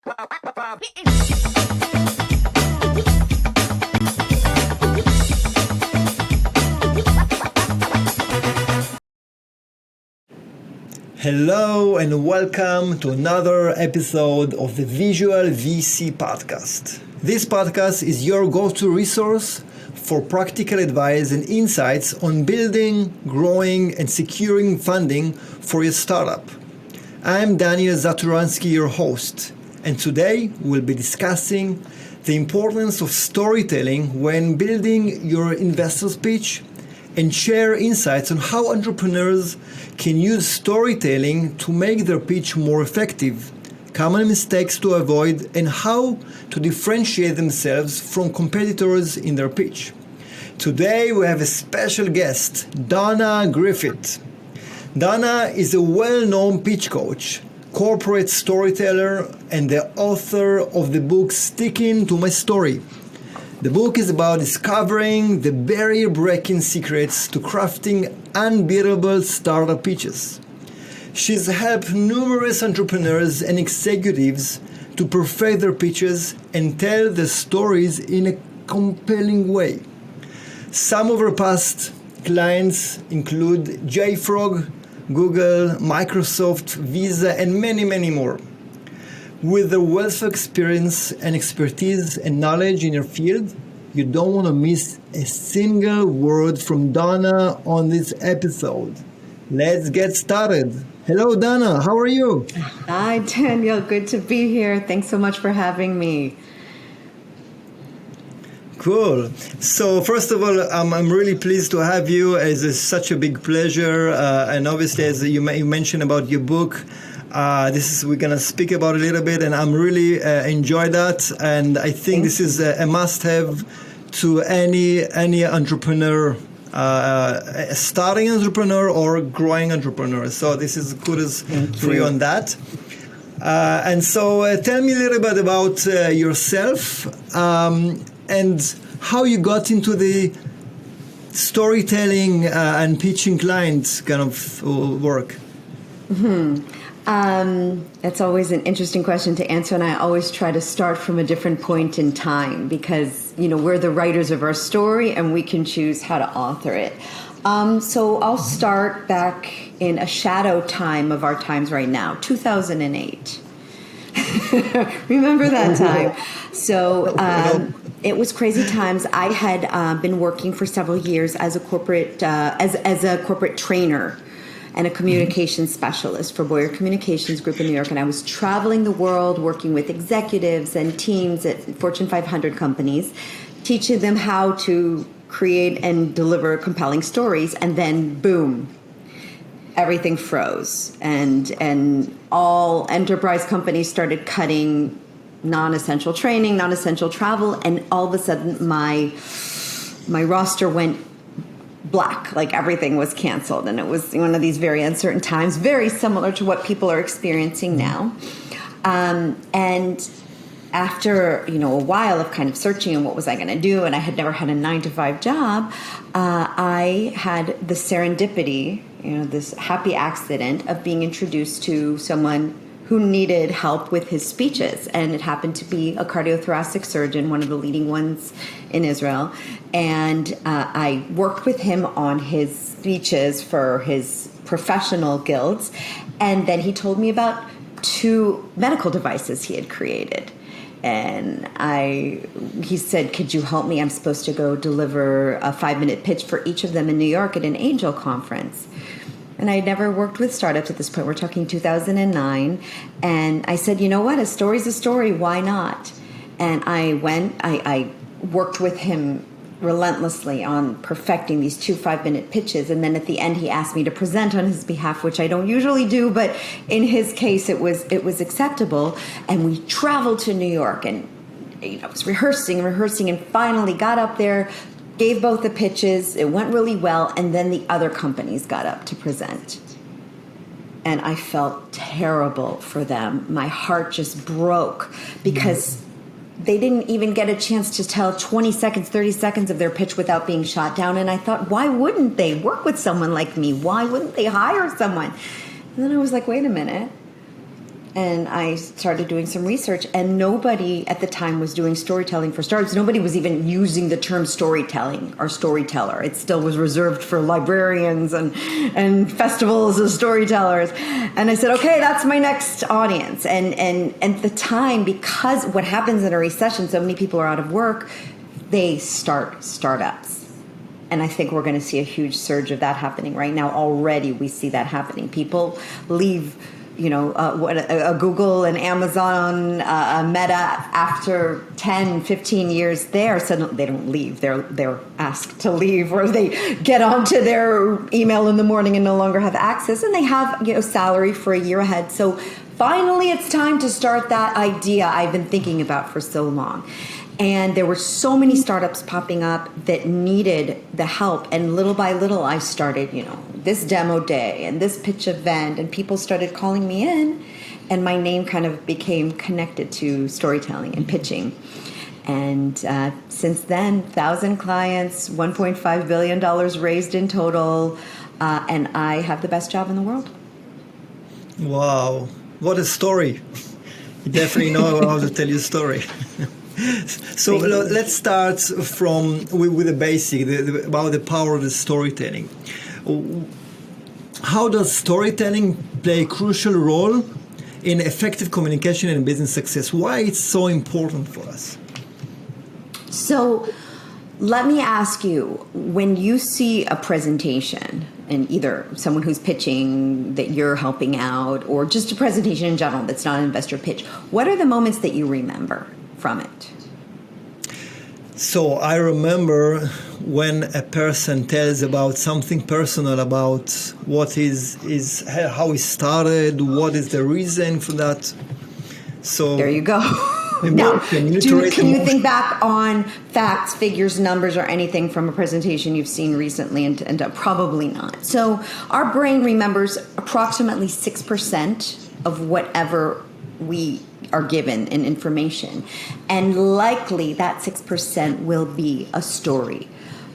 Hello and welcome to another episode of the Visual VC podcast. This podcast is your go-to resource for practical advice and insights on building, growing, and securing funding for your startup. I'm Daniel Zaturansky, your host, and today we'll be discussing the importance of storytelling when building your investor's pitch and share insights on how entrepreneurs can use storytelling to make their pitch more effective, common mistakes to avoid, and how to differentiate themselves from competitors in their pitch. Today we have a special guest, Donna Griffit. Donna is a well-known pitch coach, corporate storyteller, and the author of the book Sticking to My Story. The book is about discovering the barrier-breaking secrets to crafting unbeatable startup pitches. She's helped numerous entrepreneurs and executives to perfect their pitches and tell their stories in a compelling way. Some of her past clients include JFrog, Google, Microsoft, Visa, and many, many more. With the wealth of experience and expertise and knowledge in your field, you don't want to miss a single word from Donna on this episode. Let's get started. Hello, Donna. How are you? Hi, Daniel. Good to be here. Thanks so much for having me. Cool. So first of all, I'm really pleased to have you. It's such a big pleasure. And obviously, as you mentioned about your book, we're gonna speak about a little bit, and I'm really enjoy that. And I think this is a must-have to any entrepreneur, starting entrepreneur or growing entrepreneur. So this is kudos for you on that. And so tell me a little bit about yourself and how you got into the storytelling and pitching clients kind of work. It's always an interesting question to answer, and I always try to start from a different point in time because, we're the writers of our story and we can choose how to author it. So I'll start back in a shadow time of our times right now, 2008. Remember that time? So it was crazy times. I had been working for several years as a corporate as a corporate trainer and a communications specialist for Boyer Communications Group in New York. And I was traveling the world working with executives and teams at Fortune 500 companies, teaching them how to create and deliver compelling stories. And then, boom, everything froze. And all enterprise companies started cutting non-essential training, non-essential travel. And all of a sudden, my roster went black, like everything was canceled. And it was one of these very uncertain times, very similar to what people are experiencing now. And after, a while of kind of searching and what was I going to do, and I had never had a 9-to-5 job, I had the serendipity, this happy accident of being introduced to someone who needed help with his speeches. And it happened to be a cardiothoracic surgeon, one of the leading ones in Israel. And I worked with him on his speeches for his professional guilds. And then he told me about 2 medical devices he had created. And he said, could you help me? I'm supposed to go deliver a 5-minute pitch for each of them in New York at an angel conference. And I had never worked with startups at this point. We're talking 2009. And I said, you know what? A story's a story. Why not? And I worked with him relentlessly on perfecting these 2 5-minute pitches. And then at the end, he asked me to present on his behalf, which I don't usually do. But in his case, it was acceptable. And we traveled to New York and I was rehearsing, and finally got up there, gave both the pitches. It went really well. And then the other companies got up to present. And I felt terrible for them. My heart just broke because they didn't even get a chance to tell 20 seconds, 30 seconds of their pitch without being shot down. And I thought, why wouldn't they work with someone like me? Why wouldn't they hire someone? And then I was like, wait a minute. and I started doing some research, and nobody at the time was doing storytelling for startups. Nobody was even using the term storytelling or storyteller. It still was reserved for librarians and festivals of storytellers. And I said, okay, that's my next audience. And at the time, because what happens in a recession, so many people are out of work, they start startups. And I think we're going to see a huge surge of that happening right now. Already we see that happening. People leave, Google and Amazon, Meta, after 10, 15 years there. So they don't leave. They're asked to leave, or they get onto their email in the morning and no longer have access. And they have salary for a year ahead. So finally it's time to start that idea I've been thinking about for so long. And there were so many startups popping up that needed the help. And little by little, I started, this demo day and this pitch event, and people started calling me in. And my name kind of became connected to storytelling and pitching. And since then, 1,000 clients, $1.5 billion raised in total. And I have the best job in the world. Wow. What a story. You definitely know how to tell your story. So let's start with the basic, about the power of the storytelling. How does storytelling play a crucial role in effective communication and business success? Why it's so important for us? So let me ask you, when you see a presentation, and either someone who's pitching that you're helping out, or just a presentation in general that's not an investor pitch, what are the moments that you remember from it? So I remember when a person tells about something personal, about what how he started, what is the reason for that. So there you go. Now, can you think back on facts, figures, numbers, or anything from a presentation you've seen recently? And probably not. So our brain remembers approximately 6% of whatever we are given in information. And likely that 6% will be a story,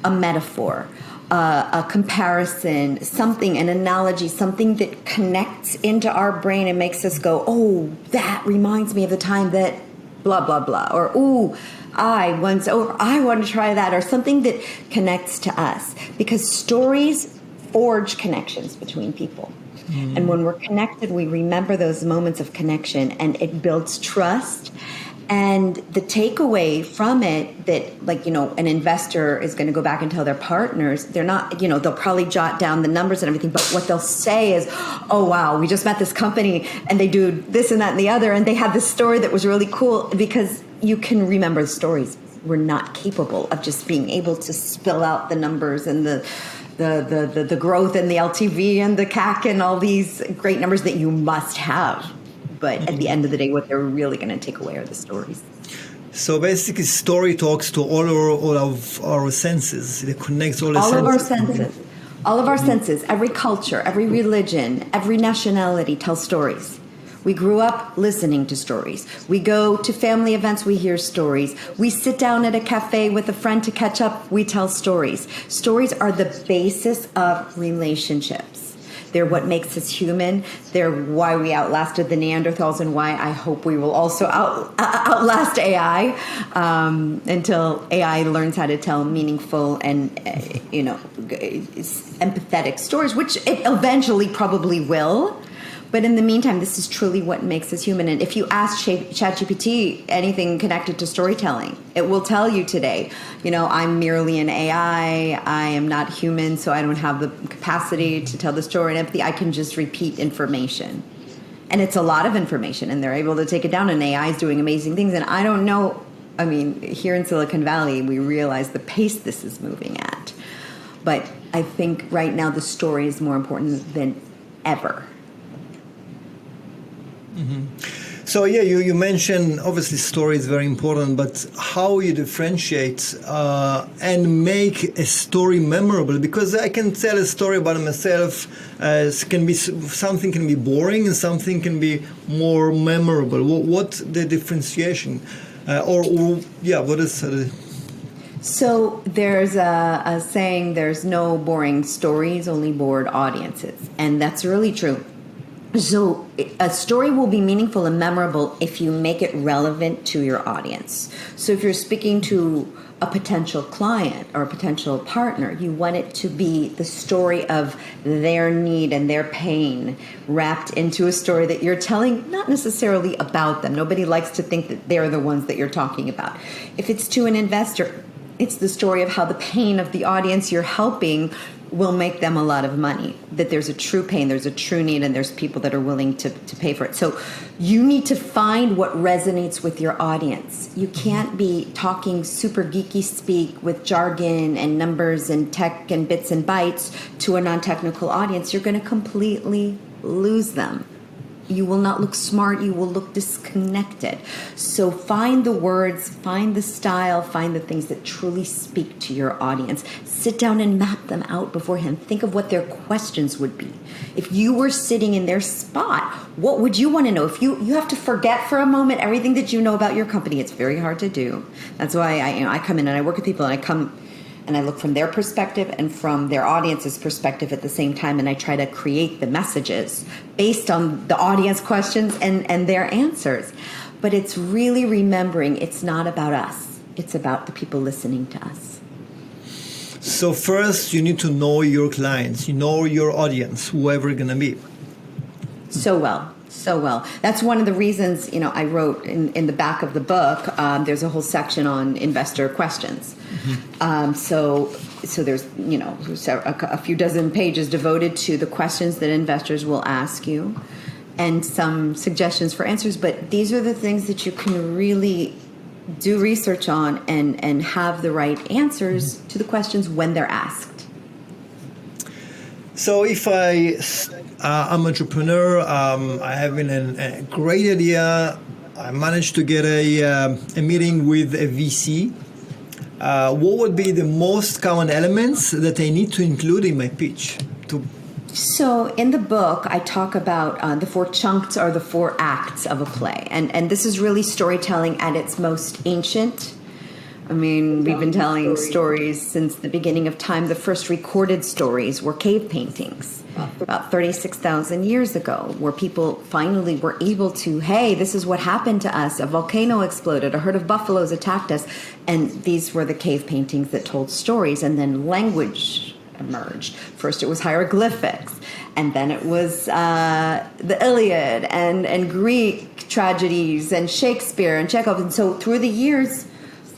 a metaphor, a comparison, something, an analogy, something that connects into our brain and makes us go, oh, that reminds me of the time that blah, blah, blah. Or, ooh, I want to try that. Or something that connects to us. Because stories forge connections between people. Mm. And when we're connected, we remember those moments of connection, and it builds trust. And the takeaway from it that, an investor is going to go back and tell their partners, they're not, they'll probably jot down the numbers and everything, but what they'll say is, oh, wow, we just met this company and they do this and that and the other, and they had this story that was really cool, because you can remember the stories. We're not capable of just being able to spill out the numbers and the growth and the LTV and the CAC and all these great numbers that you must have. But at the end of the day, what they're really going to take away are the stories. So basically, story talks to all of our senses. It connects all of our senses. All of our senses. Every culture, every religion, every nationality tells stories. We grew up listening to stories. We go to family events, we hear stories. We sit down at a cafe with a friend to catch up, we tell stories. Stories are the basis of relationships. They're what makes us human. They're why we outlasted the Neanderthals, and why I hope we will also outlast AI until AI learns how to tell meaningful and empathetic stories, which it eventually probably will. But in the meantime, this is truly what makes us human. And if you ask ChatGPT anything connected to storytelling, it will tell you today, I'm merely an AI. I am not human, so I don't have the capacity to tell the story and empathy. I can just repeat information. And it's a lot of information, and they're able to take it down, and AI is doing amazing things. And I don't know, here in Silicon Valley, we realize the pace this is moving at. But I think right now the story is more important than ever. Mm-hmm. So you mentioned obviously story is very important, but how you differentiate and make a story memorable? Because I can tell a story about myself. Something can be boring and something can be more memorable. What's the differentiation? What is? So there's a saying: "There's no boring stories, only bored audiences," and that's really true. So a story will be meaningful and memorable if you make it relevant to your audience. So if you're speaking to a potential client or a potential partner, you want it to be the story of their need and their pain wrapped into a story that you're telling, not necessarily about them. Nobody likes to think that they're the ones that you're talking about. If it's to an investor, it's the story of how the pain of the audience you're helping will make them a lot of money, that there's a true pain, there's a true need, and there's people that are willing to pay for it. So you need to find what resonates with your audience. You can't be talking super geeky speak with jargon and numbers and tech and bits and bytes to a non-technical audience. You're going to completely lose them. You will not look smart. You will look disconnected. So find the words, find the style, find the things that truly speak to your audience. Sit down and map them out beforehand. Think of what their questions would be. If you were sitting in their spot, what would you want to know? If you have to forget for a moment everything that you know about your company, it's very hard to do. That's why I come in and I work with people, and I come and I look from their perspective and from their audience's perspective at the same time, and I try to create the messages based on the audience questions and their answers. But it's really remembering it's not about us. It's about the people listening to us. So first, you need to know your clients, you know your audience, whoever it's going to be. So well. That's one of the reasons, I wrote in the back of the book, there's a whole section on investor questions. Mm-hmm. So there's, a few dozen pages devoted to the questions that investors will ask you and some suggestions for answers. But these are the things that you can really do research on and have the right answers to the questions when they're asked. So if I'm an entrepreneur, I have a great idea, I managed to get a meeting with a VC, what would be the most common elements that I need to include in my pitch? So in the book, I talk about the 4 chunks or the 4 acts of a play. And this is really storytelling at its most ancient. I mean, we've been telling stories since the beginning of time. The first recorded stories were cave paintings about 36,000 years ago, where people finally were able to, hey, this is what happened to us. A volcano exploded, a herd of buffaloes attacked us. And these were the cave paintings that told stories. And then language emerged. First it was hieroglyphics, and then it was the Iliad and Greek tragedies and Shakespeare and Chekhov. And so through the years,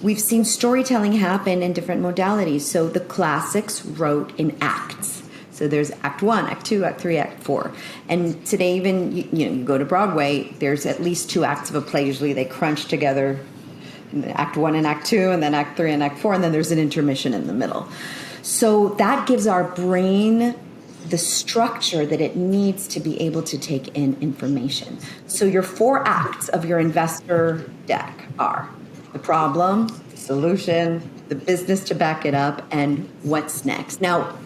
we've seen storytelling happen in different modalities. So the classics wrote in acts. So there's Act 1, Act 2, Act 3, Act 4. And today even, you go to Broadway, there's at least 2 acts of a play. Usually they crunch together Act 1 and Act 2, and then Act 3 and Act 4, and then there's an intermission in the middle. So that gives our brain the structure that it needs to be able to take in information. So your 4 acts of your investor deck are the problem, the solution, the business to back it up, and what's next. Now,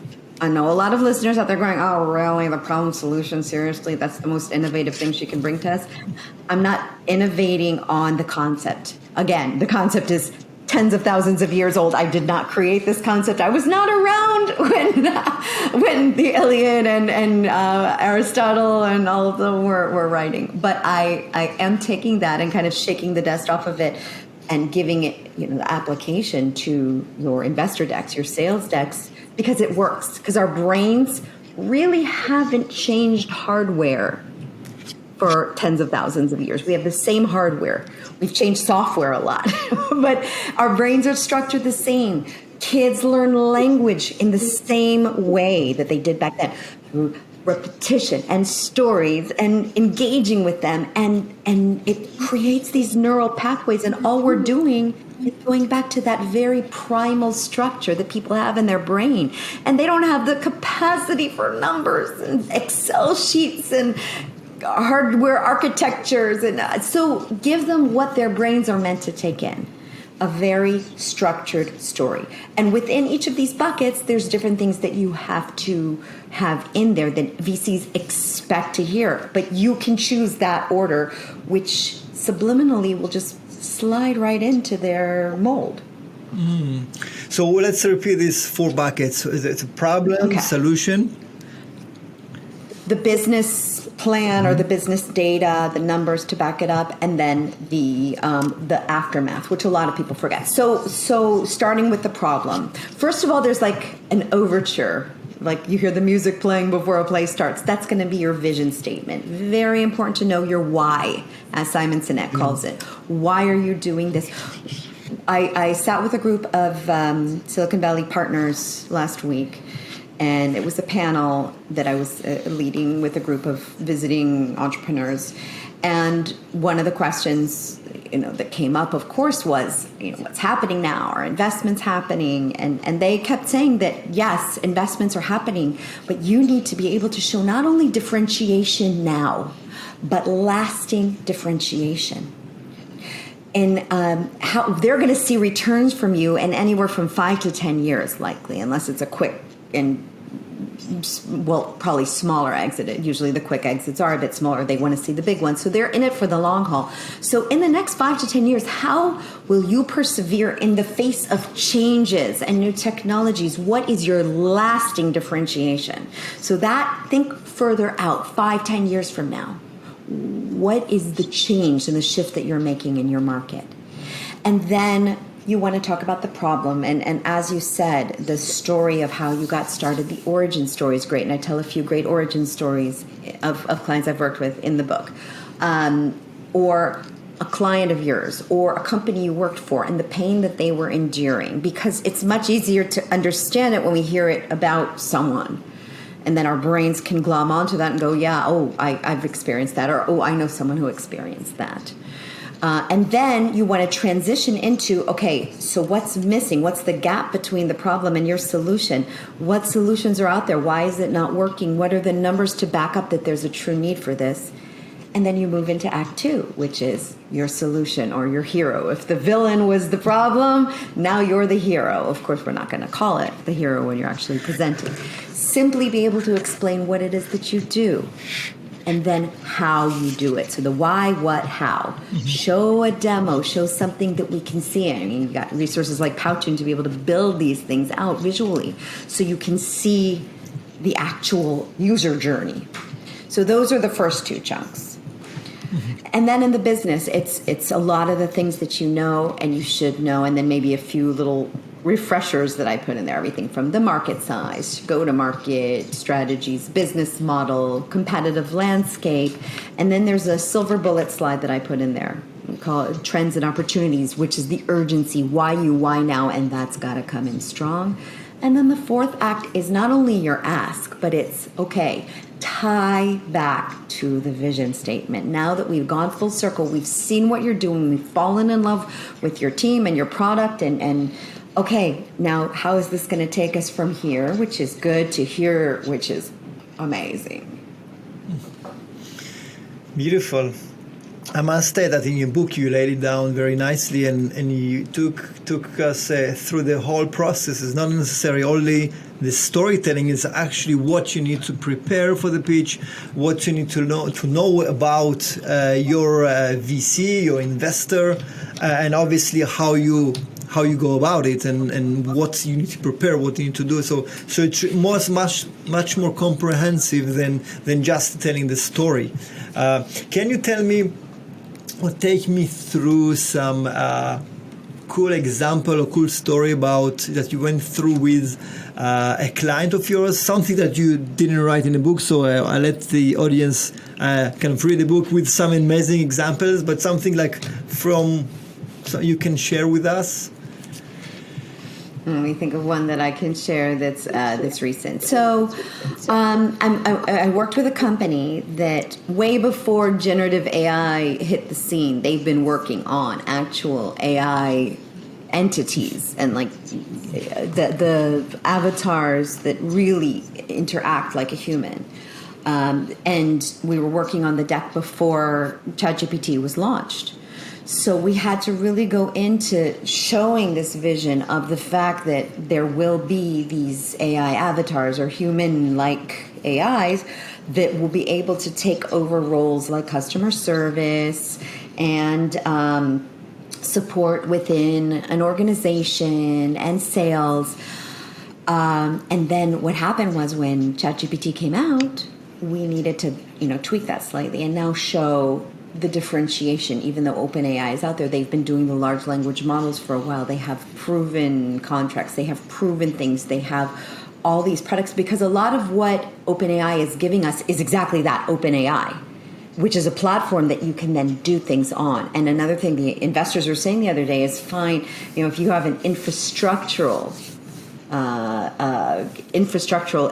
I know a lot of listeners out there going, oh, really? The problem, solution? Seriously? That's the most innovative thing she can bring to us? I'm not innovating on the concept. Again, the concept is tens of thousands of years old. I did not create this concept. I was not around when the Iliad and Aristotle and all of them were writing. But I am taking that and kind of shaking the dust off of it and giving it, the application to your investor decks, your sales decks, because it works. Because our brains really haven't changed hardware for tens of thousands of years. We have the same hardware. We've changed software a lot, but our brains are structured the same. Kids learn language in the same way that they did back then, through repetition and stories and engaging with them. And it creates these neural pathways. And all we're doing is going back to that very primal structure that people have in their brain. And they don't have the capacity for numbers and Excel sheets and hardware architectures. And so give them what their brains are meant to take in. A very structured story. And within each of these buckets, there's different things that you have to have in there that VCs expect to hear. But you can choose that order, which subliminally will just slide right into their mold. So let's repeat these 4 buckets. It's a problem, solution. The business plan or the business data, the numbers to back it up, and then the aftermath, which a lot of people forget. So starting with the problem. First of all, there's like an overture. Like you hear the music playing before a play starts. That's going to be your vision statement. Very important to know your why, as Simon Sinek calls it. Why are you doing this? I sat with a group of Silicon Valley partners last week, and it was a panel that I was leading with a group of visiting entrepreneurs. And one of the questions, that came up, of course, was, what's happening now? Are investments happening? And they kept saying that, yes, investments are happening, but you need to be able to show not only differentiation now, but lasting differentiation. And how they're going to see returns from you in anywhere from 5 to 10 years, likely, unless it's a quick and probably smaller exit. Usually the quick exits are a bit smaller. They want to see the big ones. So they're in it for the long haul. So in the next 5 to 10 years, how will you persevere in the face of changes and new technologies? What is your lasting differentiation? So think further out, 5, 10 years from now. What is the change and the shift that you're making in your market? And then you want to talk about the problem. And as you said, the story of how you got started, the origin story is great. And I tell a few great origin stories of clients I've worked with in the book. Or a client of yours or a company you worked for and the pain that they were enduring. Because it's much easier to understand it when we hear it about someone. And then our brains can glom onto that and go, yeah, I've experienced that. Or, I know someone who experienced that. And then you want to transition into, okay, so what's missing? What's the gap between the problem and your solution? What solutions are out there? Why is it not working? What are the numbers to back up that there's a true need for this? And then you move into Act 2, which is your solution or your hero. If the villain was the problem, now you're the hero. Of course, we're not going to call it the hero when you're actually presenting. Simply be able to explain what it is that you do. And then how you do it. So the why, what, how. Mm-hmm. Show a demo. Show something that we can see. I mean, you've got resources like Pouching to be able to build these things out visually so you can see the actual user journey. So those are the first 2 chunks. Mm-hmm. And then in the business, it's a lot of the things that you know and you should know, and then maybe a few little refreshers that I put in there, everything from the market size, go-to-market strategies, business model, competitive landscape, and then there's a silver bullet slide that I put in there. We call it trends and opportunities, which is the urgency, why now, and that's got to come in strong. And then the 4th act is not only your ask, but it's, okay, tie back to the vision statement. Now that we've gone full circle, we've seen what you're doing, we've fallen in love with your team and your product, and okay, now how is this going to take us from here, which is good, to here, which is amazing? Beautiful. I must say that in your book you laid it down very nicely, and you took us through the whole process. It's not necessarily only the storytelling, it's actually what you need to prepare for the pitch, what you need to know about your VC, your investor, and obviously how you go about it, and what you need to prepare, what you need to do. So it's much more comprehensive than just telling the story. Can you tell me or take me through some cool example or cool story that you went through with a client of yours, something that you didn't write in the book, so I let the audience kind of read the book with some amazing examples, but something like so you can share with us? Let me think of one that I can share that's recent. So I worked with a company that way before generative AI hit the scene, they've been working on actual AI entities and like the avatars that really interact like a human. And we were working on the deck before ChatGPT was launched. So we had to really go into showing this vision of the fact that there will be these AI avatars or human-like AIs that will be able to take over roles like customer service and support within an organization and sales. And then what happened was when ChatGPT came out, we needed to, tweak that slightly and now show the differentiation. Even though OpenAI is out there, they've been doing the large language models for a while. They have proven contracts. They have proven things. They have all these products, because a lot of what OpenAI is giving us is exactly that, OpenAI, which is a platform that you can then do things on. And another thing the investors were saying the other day is, fine, if you have an infrastructural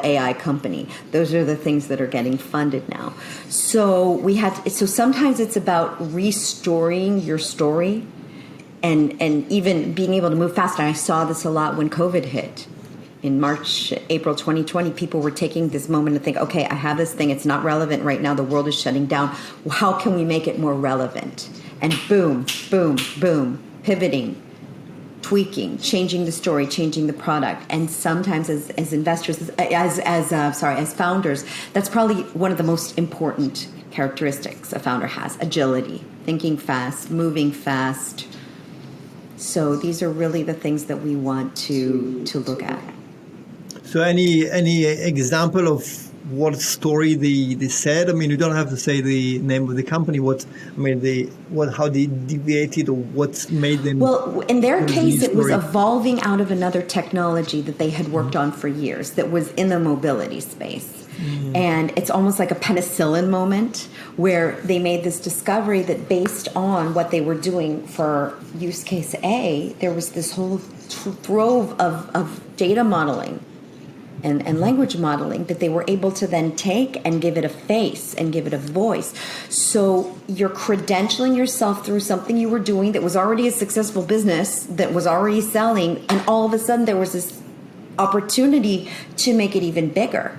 AI company, those are the things that are getting funded now. So sometimes it's about restoring your story and even being able to move fast. And I saw this a lot when COVID hit. In March, April 2020, people were taking this moment to think, okay, I have this thing. It's not relevant right now. The world is shutting down. How can we make it more relevant? And boom, boom, boom, pivoting, tweaking, changing the story, changing the product. And sometimes as investors, as founders, that's probably one of the most important characteristics a founder has: agility, thinking fast, moving fast. So these are really the things that we want to look at. So any example of what story they said? I mean, you don't have to say the name of the company. How they deviated, or what made them? Well, in their case, it was evolving out of another technology that they had worked on for years that was in the mobility space. And it's almost like a penicillin moment, where they made this discovery that based on what they were doing for use case A, there was this whole trove of data modeling and language modeling that they were able to then take and give it a face and give it a voice. So you're credentialing yourself through something you were doing that was already a successful business, that was already selling, and all of a sudden there was this opportunity to make it even bigger.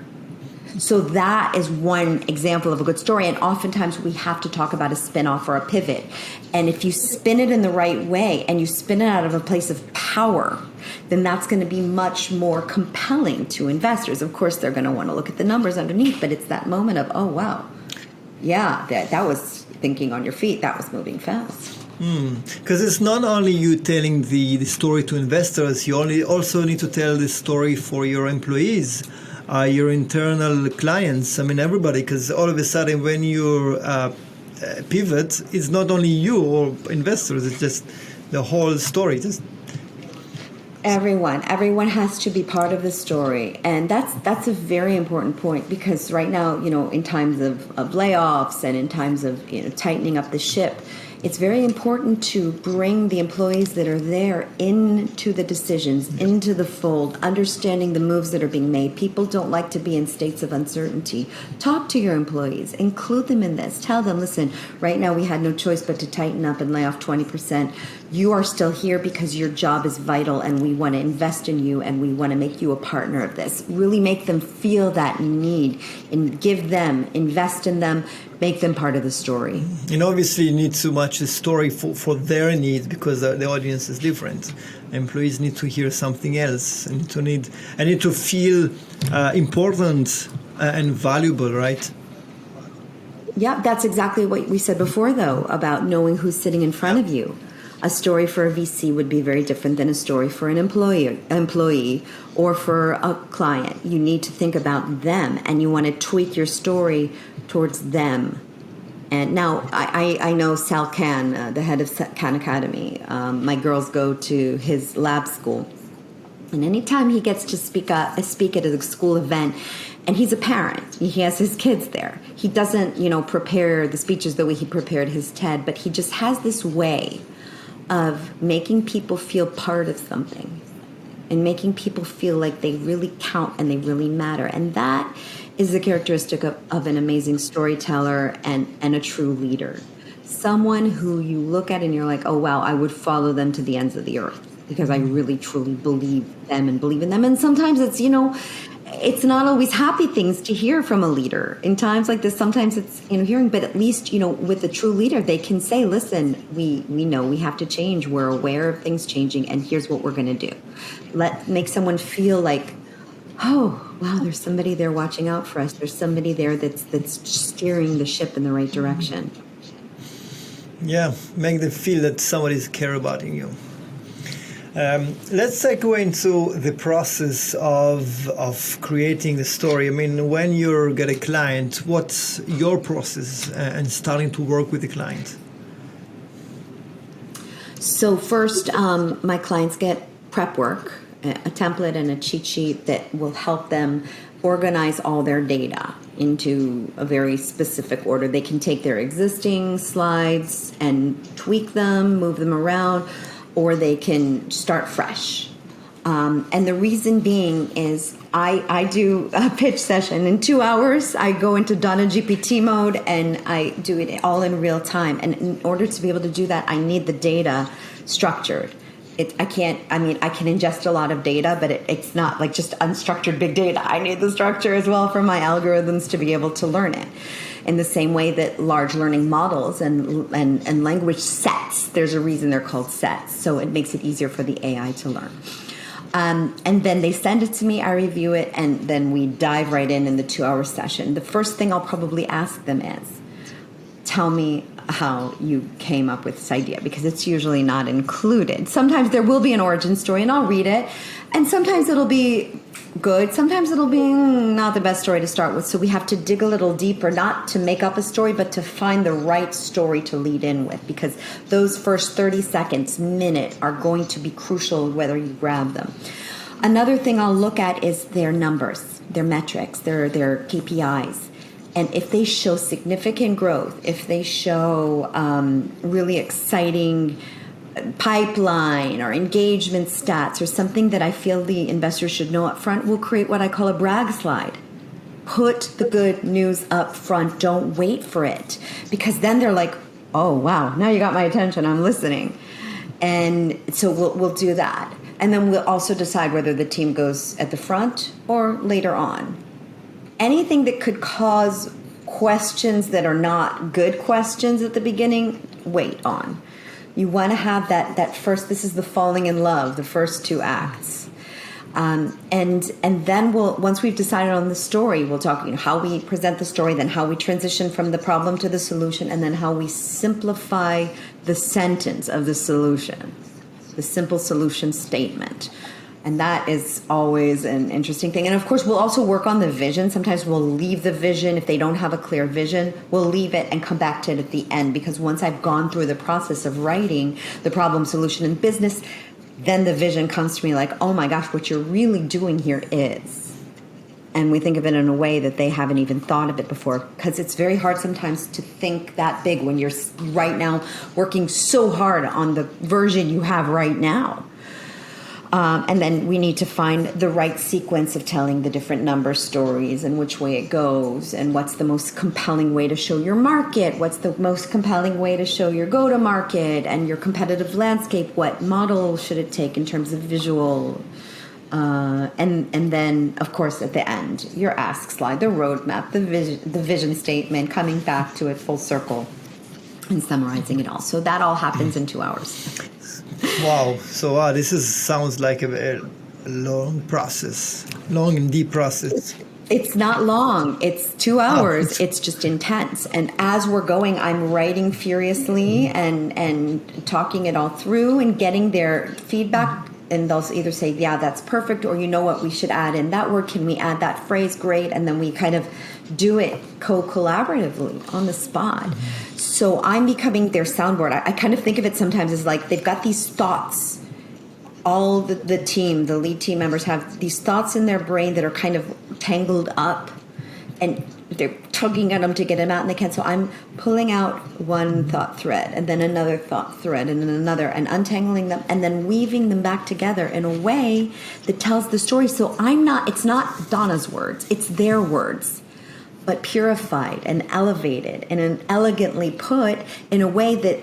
So that is one example of a good story. And oftentimes we have to talk about a spin-off or a pivot. And if you spin it in the right way and you spin it out of a place of power, then that's going to be much more compelling to investors. Of course, they're going to want to look at the numbers underneath, but it's that moment of, oh, wow, yeah, that was thinking on your feet. That was moving fast. Because it's not only you telling the story to investors, you also need to tell the story for your employees. Your internal clients, everybody, because all of a sudden when you pivot, it's not only you or investors, it's just the whole story. Everyone has to be part of the story. And that's a very important point, because right now, in times of layoffs and in times of tightening up the ship, it's very important to bring the employees that are there into the decisions, into the fold, understanding the moves that are being made. People don't like to be in states of uncertainty. Talk to your employees. Include them in this. Tell them, listen, right now we had no choice but to tighten up and lay off 20%. You are still here because your job is vital, and we want to invest in you, and we want to make you a partner of this. Really make them feel that need, and invest in them, make them part of the story. And obviously you need so much a story for their needs, because the audience is different. Employees need to hear something else, and need to feel important and valuable, right? Yeah, that's exactly what we said before, though, about knowing who's sitting in front of you. A story for a VC would be very different than a story for an employee or for a client. You need to think about them, and you want to tweak your story towards them. And now I know Sal Khan, the head of Khan Academy. My girls go to his lab school, and anytime he gets to speak at a school event, and he's a parent, he has his kids there. He doesn't, prepare the speeches the way he prepared his TED, but he just has this way of making people feel part of something and making people feel like they really count and they really matter. And that is the characteristic of an amazing storyteller and a true leader. Someone who you look at and you're like, oh, wow, I would follow them to the ends of the earth, because I really, truly believe them and believe in them. And sometimes it's, it's not always happy things to hear from a leader. In times like this, sometimes it's hearing, but at least, with a true leader, they can say, listen, we know we have to change. We're aware of things changing, and here's what we're going to do. Make someone feel like, oh, wow, there's somebody there watching out for us. There's somebody there that's steering the ship in the right direction. Yeah, make them feel that somebody's care about you. Let's go into the process of creating the story. I mean, when you get a client, what's your process and starting to work with the client? So first, my clients get prep work, a template and a cheat sheet that will help them organize all their data into a very specific order. They can take their existing slides and tweak them, move them around, or they can start fresh. And the reason being is I do a pitch session in 2 hours. I go into Donna GPT mode and I do it all in real time. And in order to be able to do that, I need the data structured. I can ingest a lot of data, but it's not like just unstructured big data. I need the structure as well for my algorithms to be able to learn it. In the same way that large learning models and language sets, there's a reason they're called sets. So it makes it easier for the AI to learn. And then they send it to me, I review it, and then we dive right in the 2-hour session. The first thing I'll probably ask them is, tell me how you came up with this idea, because it's usually not included. Sometimes there will be an origin story and I'll read it, and sometimes it'll be good, sometimes it'll be not the best story to start with. So we have to dig a little deeper, not to make up a story, but to find the right story to lead in with, because those first 30 seconds, minute are going to be crucial whether you grab them. Another thing I'll look at is their numbers, their metrics, their KPIs. And if they show significant growth, if they show really exciting pipeline or engagement stats or something that I feel the investors should know up front, we'll create what I call a brag slide. Put the good news up front. Don't wait for it. Because then they're like, oh, wow, now you got my attention. I'm listening. And so we'll do that. And then we'll also decide whether the team goes at the front or later on. Anything that could cause questions that are not good questions at the beginning, wait on. You want to have that first, this is the falling in love, the first 2 acts. And then once we've decided on the story, we'll talk, how we present the story, then how we transition from the problem to the solution, and then how we simplify the sentence of the solution, the simple solution statement. And that is always an interesting thing. And of course, we'll also work on the vision. Sometimes we'll leave the vision. If they don't have a clear vision, we'll leave it and come back to it at the end. Because once I've gone through the process of writing the problem, solution, and business, then the vision comes to me like, oh my gosh, what you're really doing here is. And we think of it in a way that they haven't even thought of it before. Because it's very hard sometimes to think that big when you're right now working so hard on the version you have right now. And then we need to find the right sequence of telling the different number stories and which way it goes and what's the most compelling way to show your market, what's the most compelling way to show your go-to-market and your competitive landscape, what model should it take in terms of visual, and then, of course, at the end, your ask slide, the roadmap, the vision statement, coming back to it full circle and summarizing it all. So that all happens in 2 hours. Wow. So sounds like a very long process, long and deep process. It's not long. It's 2 hours. It's just intense. And as we're going, I'm writing furiously and talking it all through and getting their feedback. And they'll either say, yeah, that's perfect, or you know what, we should add in that word. Can we add that phrase? Great. And then we kind of do it collaboratively on the spot. Mm-hmm. So I'm becoming their soundboard. I kind of think of it sometimes as like they've got these thoughts. All the lead team members have these thoughts in their brain that are kind of tangled up. And they're tugging at them to get them out, and they can't. So I'm pulling out one thought thread, and then another thought thread, and then another, and untangling them, and then weaving them back together in a way that tells the story. So it's not Donna's words, it's their words, but purified and elevated and elegantly put in a way that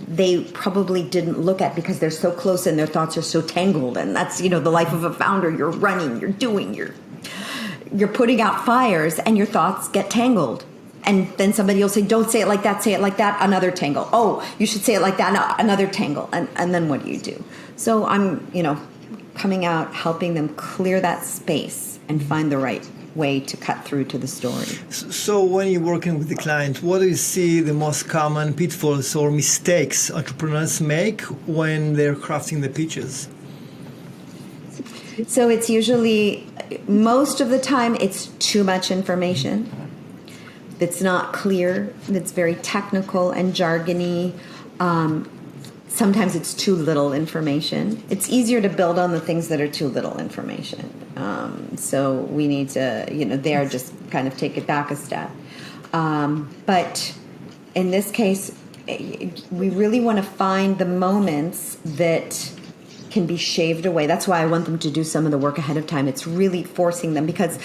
they probably didn't look at because they're so close and their thoughts are so tangled. And that's, the life of a founder. You're running, you're doing, you're putting out fires, and your thoughts get tangled. And then somebody will say, don't say it like that, say it like that, another tangle. Oh, you should say it like that, no, another tangle. And then what do you do? So I'm, coming out, helping them clear that space and find the right way to cut through to the story. So when you're working with the client, what do you see the most common pitfalls or mistakes entrepreneurs make when they're crafting the pitches? So it's usually, most of the time, it's too much information. It's not clear. It's very technical and jargony. Sometimes it's too little information. It's easier to build on the things that are too little information. So we need to, there just kind of take it back a step. But in this case, we really want to find the moments that can be shaved away. That's why I want them to do some of the work ahead of time. It's really forcing them, because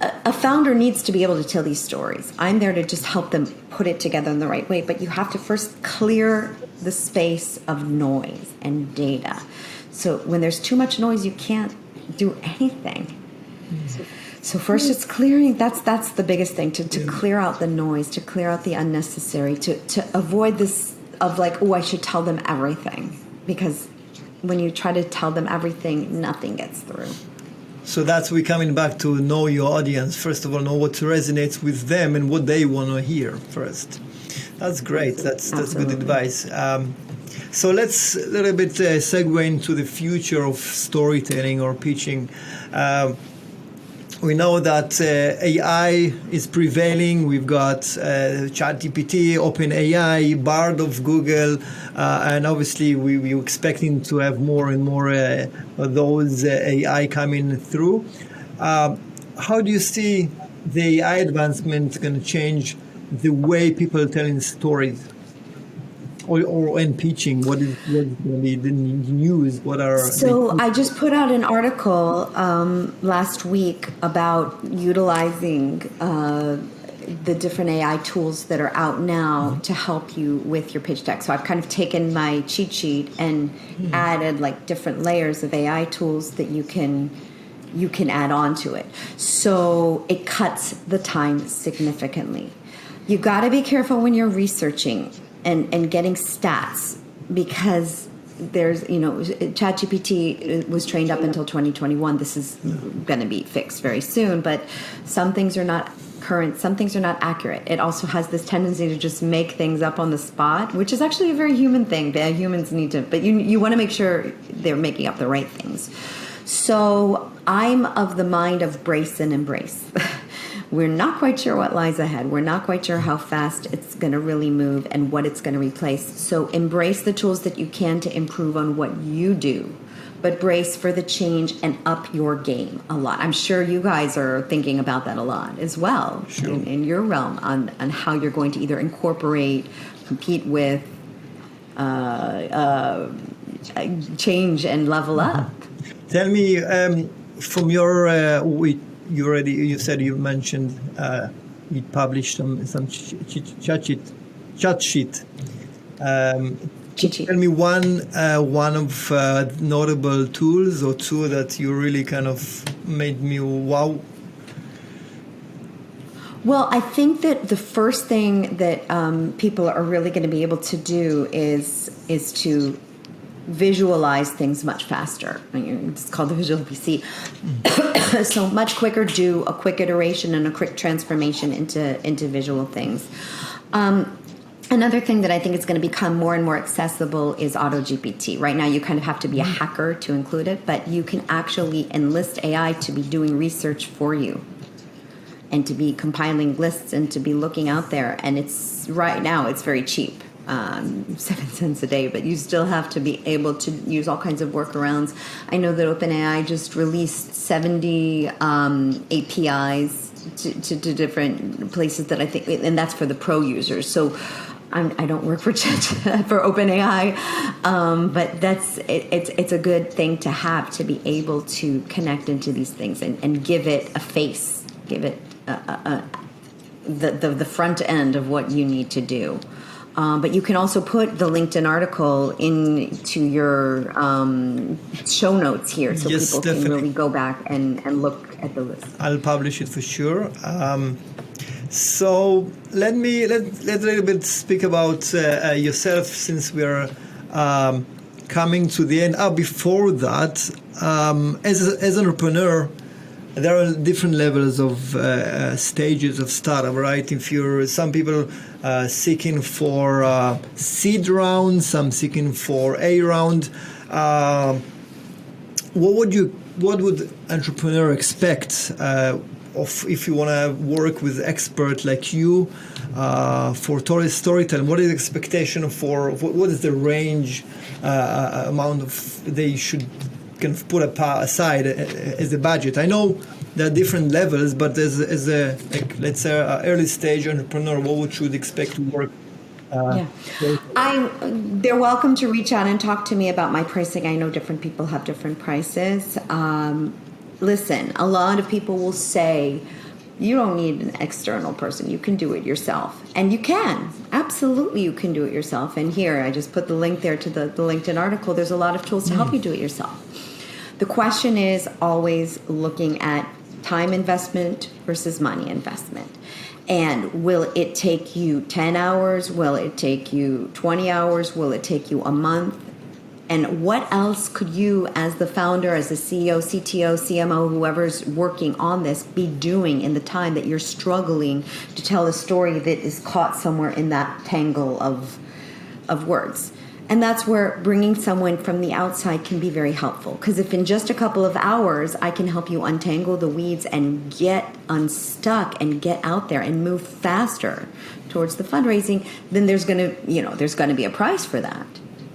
a founder needs to be able to tell these stories. I'm there to just help them put it together in the right way, but you have to first clear the space of noise and data. So when there's too much noise, you can't do anything. So first it's clearing, that's the biggest thing, to clear out the noise, to clear out the unnecessary, to avoid this of like, I should tell them everything. Because when you try to tell them everything, nothing gets through. So that's we coming back to know your audience. First of all, know what resonates with them and what they want to hear first. That's great. That's good advice. So let's a little bit segue into the future of storytelling or pitching. We know that AI is prevailing. We've got ChatGPT, OpenAI, Bard of Google, and obviously we're expecting to have more and more of those AI coming through. How do you see the AI advancement going to change the way people are telling stories? Or in pitching, what is going to be the news? So I just put out an article last week about utilizing the different AI tools that are out now to help you with your pitch deck. So I've kind of taken my cheat sheet and added like different layers of AI tools that you can add on to it. So it cuts the time significantly. You got to be careful when you're researching and getting stats, because there's, ChatGPT was trained up until 2021. This is going to be fixed very soon, but some things are not current, some things are not accurate. It also has this tendency to just make things up on the spot, which is actually a very human thing. Humans need to, but you want to make sure they're making up the right things. So I'm of the mind of brace and embrace. We're not quite sure what lies ahead. We're not quite sure how fast it's going to really move and what it's going to replace. So embrace the tools that you can to improve on what you do, but brace for the change and up your game a lot. I'm sure you guys are thinking about that a lot as well, sure, in your realm on how you're going to either incorporate, compete with, change and level up. Tell me, from your you said you mentioned you published some chat sheet. Tell me one of notable tools or two that you really kind of made me wow. Well, I think that the first thing that people are really going to be able to do is to visualize things much faster. It's called the visual PC. So much quicker, do a quick iteration and a quick transformation into visual things. Another thing that I think is going to become more and more accessible is AutoGPT. Right now, you kind of have to be a hacker to include it, but you can actually enlist AI to be doing research for you and to be compiling lists and to be looking out there. And right now, it's very cheap. 7 cents a day, but you still have to be able to use all kinds of workarounds. I know that OpenAI just released 70 APIs to different places that I think, and that's for the pro users. So I don't work for OpenAI, but it's a good thing to have, to be able to connect into these things and give it a face, give it the front end of what you need to do. But you can also put the LinkedIn article into your show notes here, so yes, people definitely can really go back and look at the list. I'll publish it for sure. So let a little bit speak about yourself, since we are coming to the end. Before that, as an entrepreneur, there are different levels of stages of startup, right? If you're some people seeking for seed round, some seeking for A round. What would you what would entrepreneur expect of if you want to work with expert like you for storytelling? What is the expectation for? What is the range amount of they should kind of put aside as a budget? I know there are different levels, but as a like, let's say early stage entrepreneur, what should expect to work? They're welcome to reach out and talk to me about my pricing. I know different people have different prices. Listen, a lot of people will say, you don't need an external person. You can do it yourself. And you can. Absolutely, you can do it yourself. And here, I just put the link there to the LinkedIn article. There's a lot of tools to help you do it yourself. The question is always looking at time investment versus money investment. And will it take you 10 hours? Will it take you 20 hours? Will it take you a month? And what else could you, as the founder, as the CEO, CTO, CMO, whoever's working on this, be doing in the time that you're struggling to tell a story that is caught somewhere in that tangle of words? And that's where bringing someone from the outside can be very helpful. Because if in just a couple of hours I can help you untangle the weeds and get unstuck and get out there and move faster towards the fundraising, then there's going to be a price for that.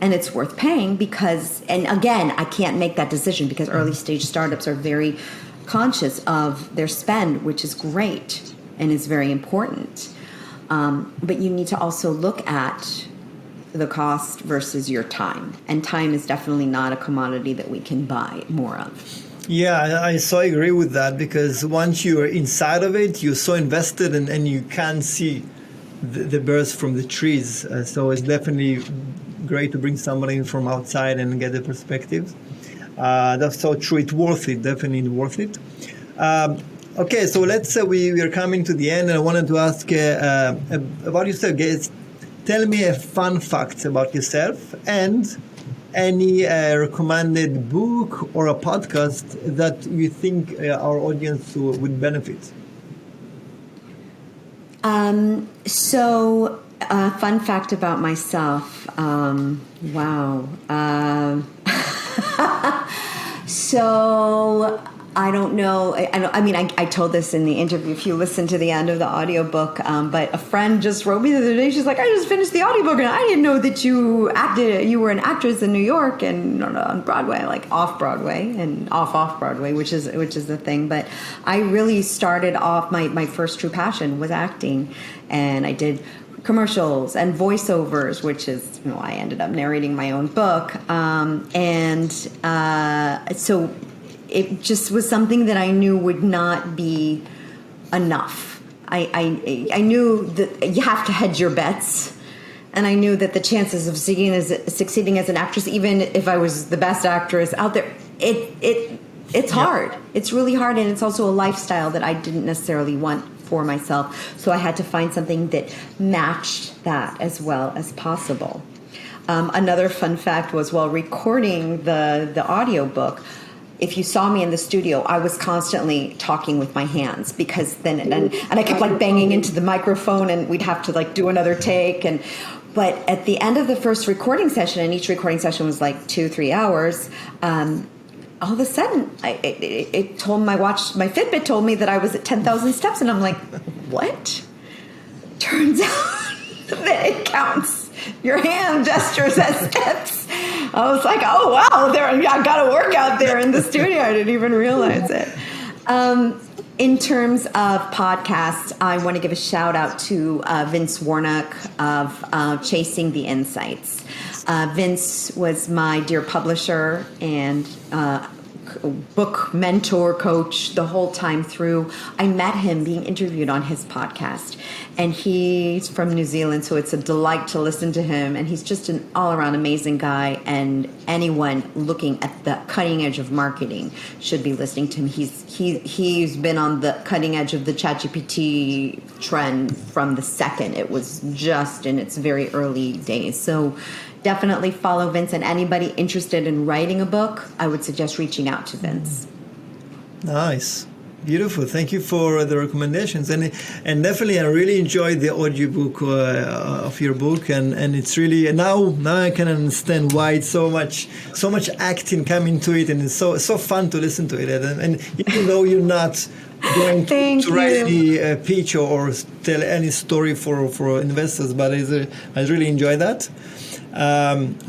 And it's worth paying because, and again, I can't make that decision because early stage startups are very conscious of their spend, which is great and is very important. But you need to also look at the cost versus your time. And time is definitely not a commodity that we can buy more of. Yeah, I so agree with that because once you're inside of it, you're so invested and you can't see the birds from the trees. So it's definitely great to bring somebody in from outside and get the perspective. That's so true. It's worth it, definitely worth it. Okay, so let's say we are coming to the end and I wanted to ask about yourself, guys. Tell me a fun fact about yourself and any recommended book or a podcast that you think our audience would benefit. Fun fact about myself. Wow. So I don't know. I told this in the interview if you listen to the end of the audiobook, but a friend just wrote me the other day. She's like, I just finished the audiobook and I didn't know that you were an actress in New York and on Broadway, like off Broadway and off Broadway, which is the thing. But I really started off, my first true passion was acting, and I did commercials and voiceovers, which is, I ended up narrating my own book. So it just was something that I knew would not be enough. I knew that you have to hedge your bets, and I knew that the chances of succeeding as an actress, even if I was the best actress out there, it's hard. It's really hard, and it's also a lifestyle that I didn't necessarily want for myself. So I had to find something that matched that as well as possible. Another fun fact was while recording the audiobook, if you saw me in the studio, I was constantly talking with my hands because and I kept like banging into the microphone, and we'd have to like do another take. But at the end of the first recording session, and each recording session was like 2-3 hours, all of a sudden it told my Fitbit told me that I was at 10,000 steps, and I'm like, what? Turns out that it counts your hand gestures as steps. I was like, oh, wow, I got to work out there in the studio. I didn't even realize it. In terms of podcasts, I want to give a shout out to Vince Warnock of Chasing the Insights. Vince was my dear publisher and book mentor, coach the whole time through. I met him being interviewed on his podcast, and he's from New Zealand, so it's a delight to listen to him, and he's just an all-around amazing guy, and anyone looking at the cutting edge of marketing should be listening to him. He's been on the cutting edge of the ChatGPT trend from the second it was just in its very early days. So definitely follow Vince, and anybody interested in writing a book, I would suggest reaching out to Vince. Nice. Beautiful. Thank you for the recommendations, and definitely I really enjoyed the audiobook of your book, and it's really now I can understand why it's so much acting coming to it, and it's so fun to listen to it, and even though you're not going to write any pitch or tell any story for investors, but I really enjoy that.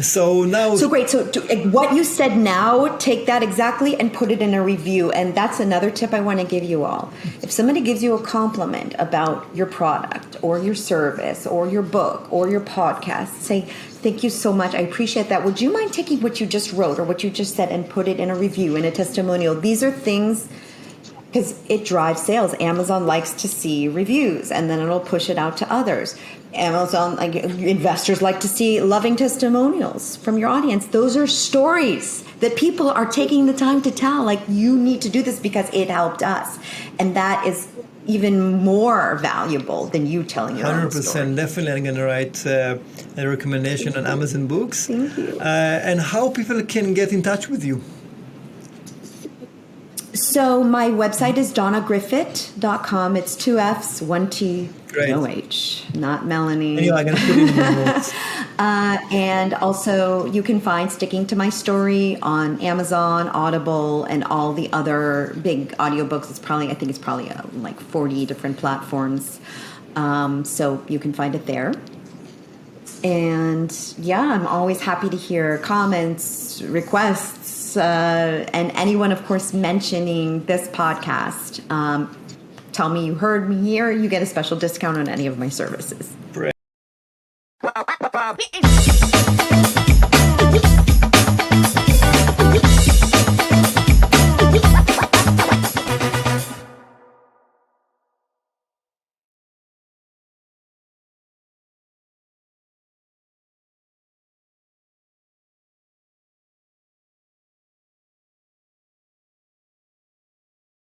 So great. So what you said now, take that exactly and put it in a review. And that's another tip I want to give you all. If somebody gives you a compliment about your product or your service or your book or your podcast, say, thank you so much. I appreciate that. Would you mind taking what you just wrote or what you just said and put it in a review, in a testimonial? These are things, because it drives sales. Amazon likes to see reviews, and then it'll push it out to others. Amazon, like, investors like to see loving testimonials from your audience. Those are stories that people are taking the time to tell. Like, you need to do this because it helped us, and that is even more valuable than you telling your own story. 100%. Definitely, I'm going to write a recommendation on Amazon Books. Thank you. And how people can get in touch with you? So my website is donnagriffit.com. It's 2 F's, 1 T, Great. no H, not Melanie. Anyway, I'm going to put it in the notes. And also you can find Sticking to My Story on Amazon, Audible, and all the other big audiobooks. I think it's probably like 40 different platforms. So you can find it there. And yeah, I'm always happy to hear comments, requests, and anyone, of course, mentioning this podcast. Tell me you heard me here. You get a special discount on any of my services. Great.